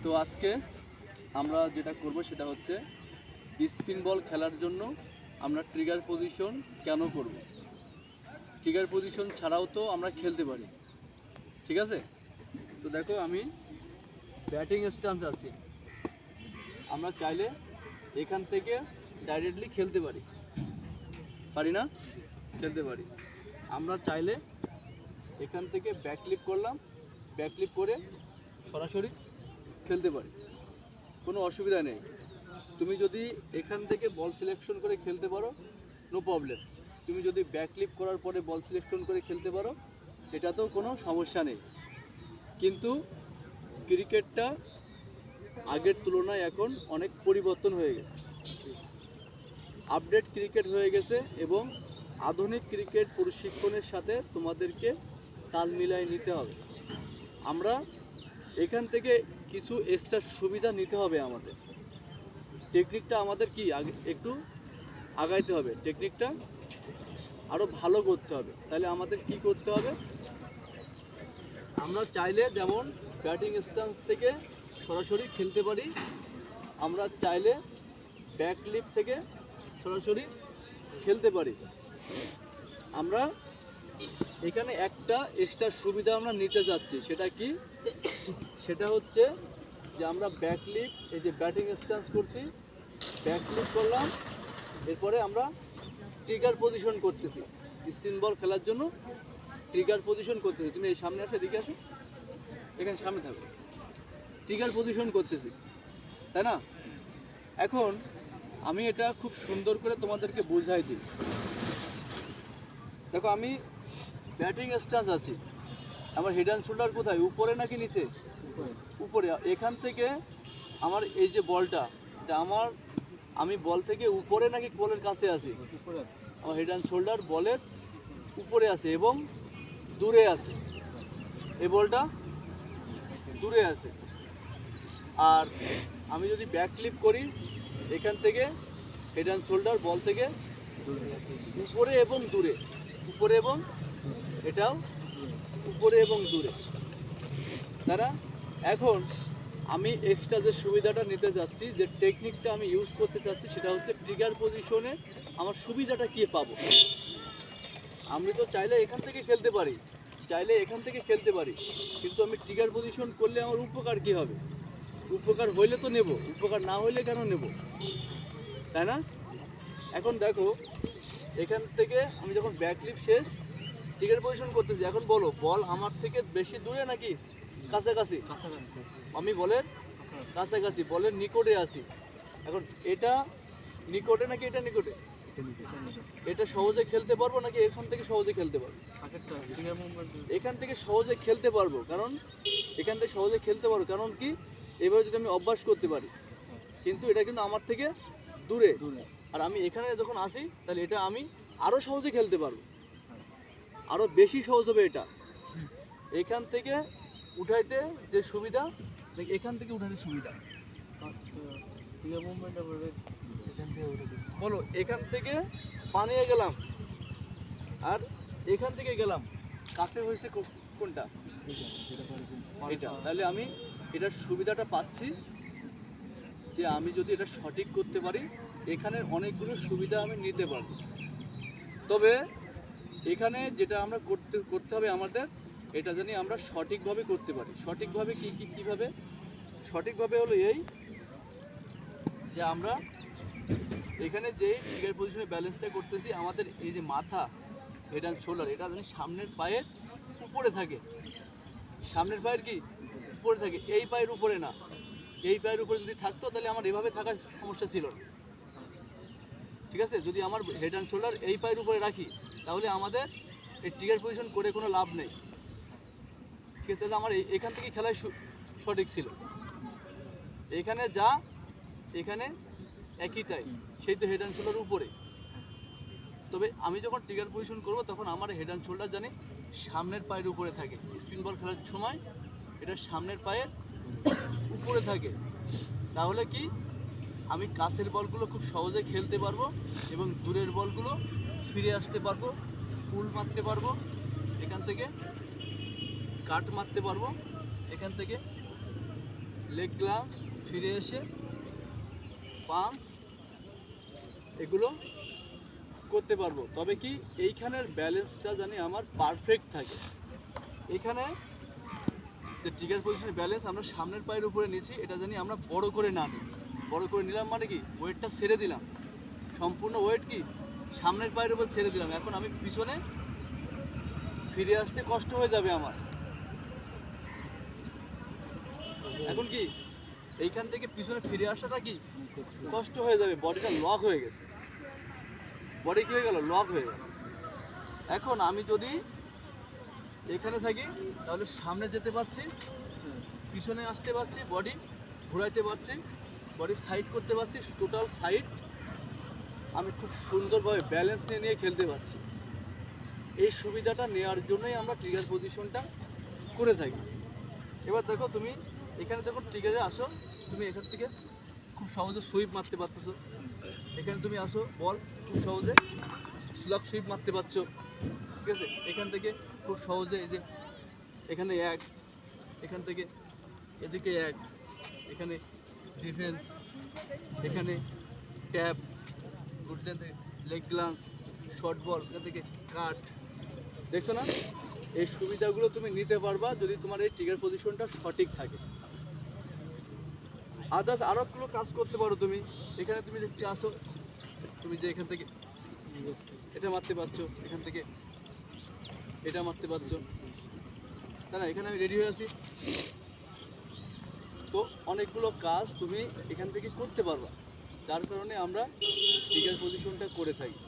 তো আজকে আমরা যেটা করব সেটা হচ্ছে স্পিন বল খেলার জন্য আমরা ট্রিগার পজিশন কেন করব। ট্রিগার পজিশন ছাড়াও তো আমরা খেলতে পারি, ঠিক আছে? তো দেখো আমি ব্যাটিং স্ট্যান্স আছি, আমরা চাইলে এখান থেকে ডাইরেক্টলি খেলতে পারি, পারি না? খেলতে পারি। আমরা চাইলে এখান থেকে ব্যাকলিপ করলাম, ব্যাকলিপ করে সরাসরি খেলতে পারি, কোনো অসুবিধা নেই। তুমি যদি এখান থেকে বল সিলেকশন করে খেলতে পারো, নো প্রবলেম। তুমি যদি ব্যাকলিপ করার পরে বল সিলেকশন করে খেলতে পারো, এটাতেও কোনো সমস্যা নেই। কিন্তু ক্রিকেটটা আগের তুলনায় এখন অনেক পরিবর্তন হয়ে গেছে, আপডেট ক্রিকেট হয়ে গেছে এবং আধুনিক ক্রিকেট প্রশিক্ষণের সাথে তোমাদেরকে তাল মিলাই নিতে হবে। আমরা এখান থেকে কিছু এক্সট্রা সুবিধা নিতে হবে, আমাদের টেকনিকটা আমাদের কি আগে একটু আগাইতে হবে, টেকনিকটা আরও ভালো করতে হবে। তাহলে আমাদের কি করতে হবে? আমরা চাইলে যেমন ব্যাটিং স্ট্যান্স থেকে সরাসরি খেলতে পারি, আমরা চাইলে ব্যাকলিপ থেকে সরাসরি খেলতে পারি। আমরা এখানে একটা এক্সট্রা সুবিধা আমরা নিতে যাচ্ছি, সেটা কি? সেটা হচ্ছে যে আমরা ব্যাকলিপ, এই যে ব্যাটিং স্ট্যান্স করছি, ব্যাকলিপ করলাম, এরপরে আমরা ট্রিগার পজিশন করতেছি। স্পিন বল খেলার জন্য ট্রিগার পজিশন করতেছি। তুমি এই সামনে আসো, এদিকে আসো, এখানে সামনে থাকো। ট্রিগার পজিশন করতেছি, তাই না? এখন আমি এটা খুব সুন্দর করে তোমাদেরকে বুঝাই দিই। দেখো আমি ব্যাটিং স্ট্যান্স আছি, আমার হেড অ্যান্ড শোল্ডার কোথায়, উপরে নাকি নিচে? উপরে। এখান থেকে আমার এই যে বলটা, এটা আমি বল থেকে উপরে নাকি বলের কাছে আছি? আমার হেড অ্যান্ড শোল্ডার বলের উপরে আছে এবং দূরে আছে, এই বলটা দূরে আছে। আর আমি যদি ব্যাক ক্লিপ করি, এখান থেকে হেড অ্যান্ড শোল্ডার বল থেকে উপরে এবং দূরে, উপরে এবং এটাও উপরে এবং দূরে, তারা। এখন আমি এক্সট্রা যে সুবিধাটা নিতে যাচ্ছি, যে টেকনিকটা আমি ইউজ করতে চাচ্ছি, সেটা হচ্ছে ট্রিগার পজিশনে আমার সুবিধাটা কী পাবো। আমি তো চাইলে এখান থেকে খেলতে পারি, চাইলে এখান থেকে খেলতে পারি, কিন্তু আমি ট্রিগার পজিশন করলে আমার উপকার কী হবে? উপকার হইলে তো নেব, উপকার না হইলে কেন নেব, তাই না? এখন দেখো এখান থেকে আমি যখন ব্যাকলিপ শেষ, ট্রিগার পজিশন করতেছি, এখন বলো বল আমার থেকে বেশি দূরে নাকি কাছাকাছি? আমি বলের কাছাকাছি, বলের নিকটে আছি। এখন এটা নিকটে নাকি এটা নিকটে? এটা সহজে খেলতে পারবো নাকি এখান থেকে সহজে খেলতে পারবো? এখান থেকে সহজে খেলতে পারবো, কারণ এখান থেকে সহজে খেলতে পারবো কারণ কি, এভাবে যদি আমি অভ্যাস করতে পারি। কিন্তু এটা কিন্তু আমার থেকে দূরে, আর আমি এখানে যখন আসি, তাহলে এটা আমি আরও সহজে খেলতে পারবো, আরও বেশি সহজ হবে। এটা এখান থেকে উঠাইতে যে সুবিধা, এখান থেকে উঠাইতে সুবিধা। বলো এখান থেকে পানিয়ে গেলাম আর এখান থেকে গেলাম, কাছে হয়েছে কোনটা? এটা। তাহলে আমি এটার সুবিধাটা পাচ্ছি যে আমি যদি এটা সঠিক করতে পারি, এখানে অনেকগুলো সুবিধা আমি নিতে পারবো। তবে এখানে যেটা আমরা করতে হবে আমাদের, এটা জানি আমরা সঠিকভাবে করতে পারি। সঠিকভাবে কীভাবে? সঠিকভাবে হলো এই যে আমরা এখানে যেই ট্রিগার পজিশনে ব্যালেন্সটা করতেছি, আমাদের এই যে মাথা, হেড অ্যান্ড শোল্ডার, এটা জানি সামনের পায়ের উপরে থাকে। সামনের পায়ের কি উপরে থাকে, এই পায়ের উপরে না। এই পায়ের উপরে যদি থাকতো তাহলে আমার এভাবে থাকার সমস্যা ছিল না, ঠিক আছে? যদি আমার হেড অ্যান্ড শোল্ডার এই পায়ের উপরে রাখি, তাহলে আমাদের এই ট্রিগার পজিশন করে কোনো লাভ নেই, ঠিক আছে? তাহলে আমার এখান থেকে খেলাই সঠিক ছিল। এখানে যা এখানে একইটাই, সেই তো হেড অ্যান্ড শোল্ডার উপরে। তবে আমি যখন ট্রিগার পজিশন করব, তখন আমার হেড অ্যান্ড শোল্ডার জানি সামনের পায়ের উপরে থাকে। স্পিন বল খেলার সময় এটা সামনের পায়ের উপরে থাকে। তাহলে কি, আমি কাছের বলগুলো খুব সহজে খেলতে পারবো এবং দূরের বলগুলো ফিরে আসতে পারবো, পুল মারতে পারবো, এখান থেকে কাট মারতে পারবো, এখান থেকে লেগ গ্লান্স, ফিরে এসে পাঞ্চ, এগুলো করতে পারবো। তবে কি এইখানের ব্যালেন্সটা জানি আমার পারফেক্ট থাকে। এখানে যে ট্রিগার পজিশনের ব্যালেন্স আমরা সামনের পায়ের উপরে নিয়েছি, এটা জানি আমরা বড় করে না নিই। বড় করে নিলাম মানে কি, ওয়েটটা ছেড়ে দিলাম, সম্পূর্ণ ওয়েট কি সামনের পায়ের উপর ছেড়ে দিলাম। এখন আমি পিছনে ফিরে আসতে কষ্ট হয়ে যাবে আমার। এখন কি এইখান থেকে পিছনে ফিরে আসাটা কি কষ্ট হয়ে যাবে, বডিটা লক হয়ে গেছে। বডি কি হয়ে গেল, লক হয়ে গেল। এখন আমি যদি এখানে থাকি তাহলে সামনে যেতে পারছি, পিছনে আসতে পারছি, বডি ঘোরাইতে পারছি, বডি সাইড করতে পারছি, টোটাল সাইড আমি খুব সুন্দরভাবে ব্যালেন্স নিয়ে খেলতে পারছি। এই সুবিধাটা নেওয়ার জন্যই আমরা ট্রিগার পজিশনটা করে থাকি। এবার দেখো তুমি এখানে যখন ট্রিগারে আসো, তুমি এখান থেকে খুব সহজে সুইপ মারতে পারতেছো। এখানে তুমি আসো, বল খুব সহজে স্লগ সুইপ মারতে পারছো, ঠিক আছে। এখান থেকে খুব সহজে এই যে এখানে এক, এখান থেকে এদিকে এক, এখানে ডিফেন্স, এখানে tap, good leg glance, short ball, এখান থেকে কাট, দেখছো না? এই সুবিধাগুলো তুমি নিতে পারবা যদি তোমার এই ট্রিগার পজিশনটা সঠিক থাকে। আদার্স আরোগুলো কাজ করতে পারো তুমি। এখানে তুমি দেখতে আসো, তুমি যে এখান থেকে এটা মারতে পারছো, এখান থেকে এটা মারতে পারছো, তাই না? এখানে আমি রেডি হয়ে আছি, তো অনেকগুলো কাজ তুমি এখান থেকে করতে পারবা। যার কারণে আমরা ট্রিগার পজিশনটা করে থাকি।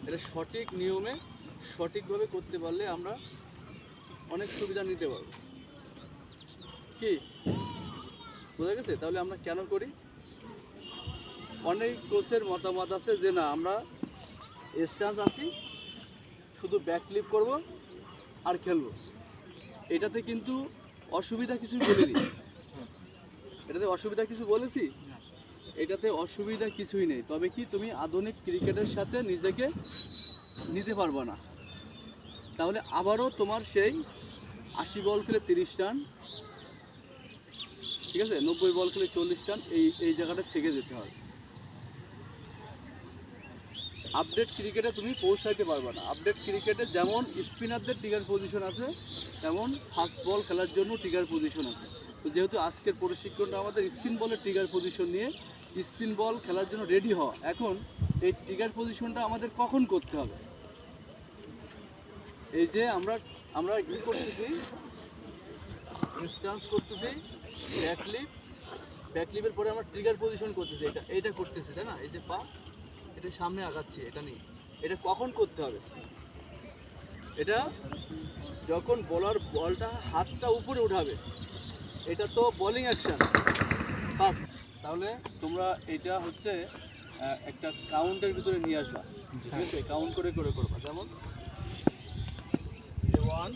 এটা সঠিক নিয়মে সঠিকভাবে করতে পারলে আমরা অনেক সুবিধা নিতে পারবো। কি বোঝা গেছে? তাহলে আমরা কেন করি? অনেক কোচের মতামত আছে যে না, আমরা স্ট্যান্স আসি, শুধু ব্যাক ক্লিপ করবো আর খেলবো। এটাতে কিন্তু অসুবিধা কিছু বলিনি, এটাতে অসুবিধা কিছু বলেছি? এটাতে অসুবিধা কিছুই নেই। তবে কি তুমি আধুনিক ক্রিকেটের সাথে নিজেকে নিতে পারবে না। তাহলে আবারও তোমার সেই 80 বল খেলে 30 রান, ঠিক আছে, 90 বল খেলে 40 রান, এই জায়গাটা থেকে যেতে হবে। আপডেট ক্রিকেটে তুমি পৌঁছাইতে পারবে না। আপডেট ক্রিকেটে যেমন স্পিনারদের ট্রিগার পজিশন আছে, তেমন ফাস্ট বল খেলার জন্য ট্রিগার পজিশন আছে। তো যেহেতু আজকের প্রশিক্ষণটা আমাদের স্পিন বলের ট্রিগার পজিশন নিয়ে, স্পিন বল খেলার জন্য রেডি হওয়া, এখন এই ট্রিগার পজিশনটা আমাদের কখন করতে হবে? এই যে আমরা কি করতেছি, স্ট্যান্স করতেছি, ব্যাকলিপের পরে আমরা ট্রিগার পজিশন করতেছি, এইটা করতেছি, তাই না? এই যে পা এটা সামনে আগাচ্ছে, এটা নেই। এটা কখন করতে হবে? এটা যখন বলটা হাতটা উপরে উঠাবে, এটা তো বোলিং অ্যাকশন ফার্স্ট। তাহলে তোমরা এটা হচ্ছে একটা কাউন্টের ভিতরে নিয়ে আসবা, ঠিক আছে? কাউন্ট করে করে করবা। যেমন 1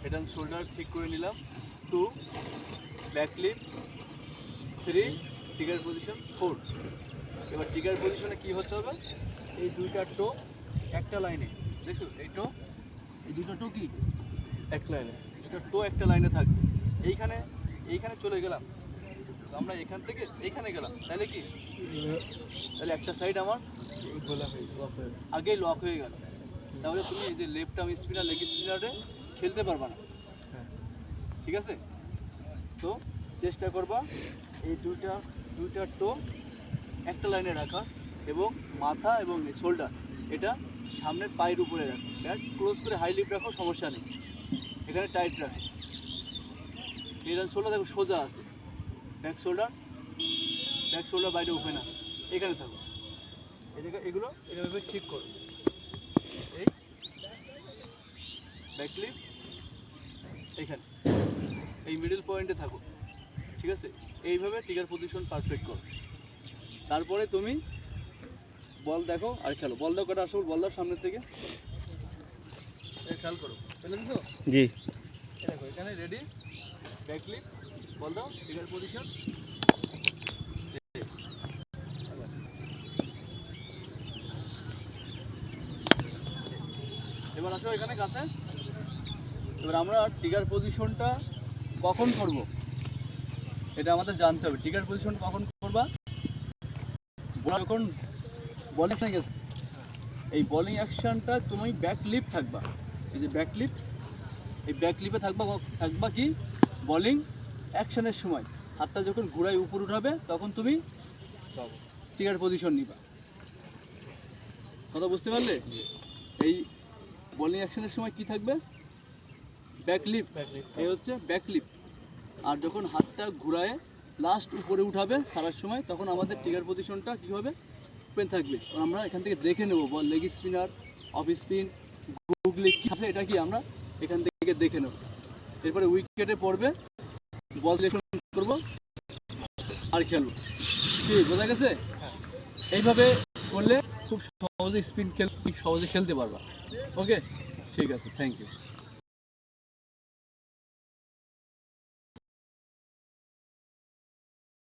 হেড অ্যান্ড শোল্ডার ঠিক করে নিলাম, 2 ব্যাকলিপ, 3 ট্রিগার পজিশন, 4। এবার ট্রিগার পজিশনে কি হতে হবে? এই দুইটা টো একটা লাইনে, দেখছো? এই দুইটা টো কি এক লাইনে, দুটো টো একটা লাইনে থাকবে। এইখানে চলে গেলাম, তো আমরা এখান থেকে এইখানে গেলাম, তাহলে কি, তাহলে একটা সাইড আমার আগেই লক হয়ে গেল। তাহলে তুমি এই যে লেফট আর্ম স্পিনার, লেগ স্পিনারে খেলতে পারবা না, ঠিক আছে? তো চেষ্টা করবা এই দুইটা টো একটা লাইনে রাখা, এবং মাথা এবং শোল্ডার এটা সামনের পায়ের উপরে রাখো। ব্যাট ক্লোজ করে হাই লিফট রাখো, সমস্যা নেই, এখানে টাইট রাখো। হেড অ্যান্ড শোল্ডার দেখো সোজা আছে, ব্যাক শোল্ডার বাইরে ওপেন আছে, এখানে থাকো। এই জায়গায় এগুলো এভাবে ঠিক করো, এই ব্যাকলিপ এইখানে, এই মিডল পয়েন্টে থাকো, ঠিক আছে? এইভাবে ট্রিগার পজিশন পারফেক্ট করো। তারপরে তুমি বল দেখো আর খেলো। বল দাও, কটা আসল বল দাও সামনের থেকে, খেয়াল করো, ফেলে দিছো? জি। দেখো এখানে রেডি, ব্যাকলিপ, বল দাও, ট্রিগার পজিশন। এবার আসো এখানে কাছে। এবার আমরা ট্রিগার পজিশনটা কখন করব? এটা আমাদের জানতে হবে। ট্রিগার পজিশন কখন করবা, যখন বলিং গেছে, এই বলিং অ্যাকশনটা তুমি ব্যাক লিপ থাকবা, এই যে ব্যাক লিপ, এই ব্যাক লিপে থাকবা কি বলিং অ্যাকশনের সময় হাতটা যখন ঘুরায় উপর উঠাবে তখন তুমি ট্রিগার পজিশন নিবা। কথা বুঝতে পারলে? এই বলিং অ্যাকশনের সময় কি থাকবে, ব্যাক লিপ, এই হচ্ছে ব্যাক লিপ। আর যখন হাতটা ঘুরায় লাস্ট উপরে উঠাবে সারার সময় তখন আমাদের ট্রিগার পজিশনটা কী হবে, ওপেন থাকবে। আমরা এখান থেকে দেখে নেব বল leg spinner, off spin, googly কী আছে এটা কি আমরা এখান থেকে দেখে নেব। এরপরে উইকেটে পড়বে, বল সিলেকশন করবো আর খেলবো। কি বোঝা গেছে? এইভাবে করলে খুব সহজে স্পিন সহজে খেলতে পারবা। ওকে, ঠিক আছে, থ্যাংক ইউ।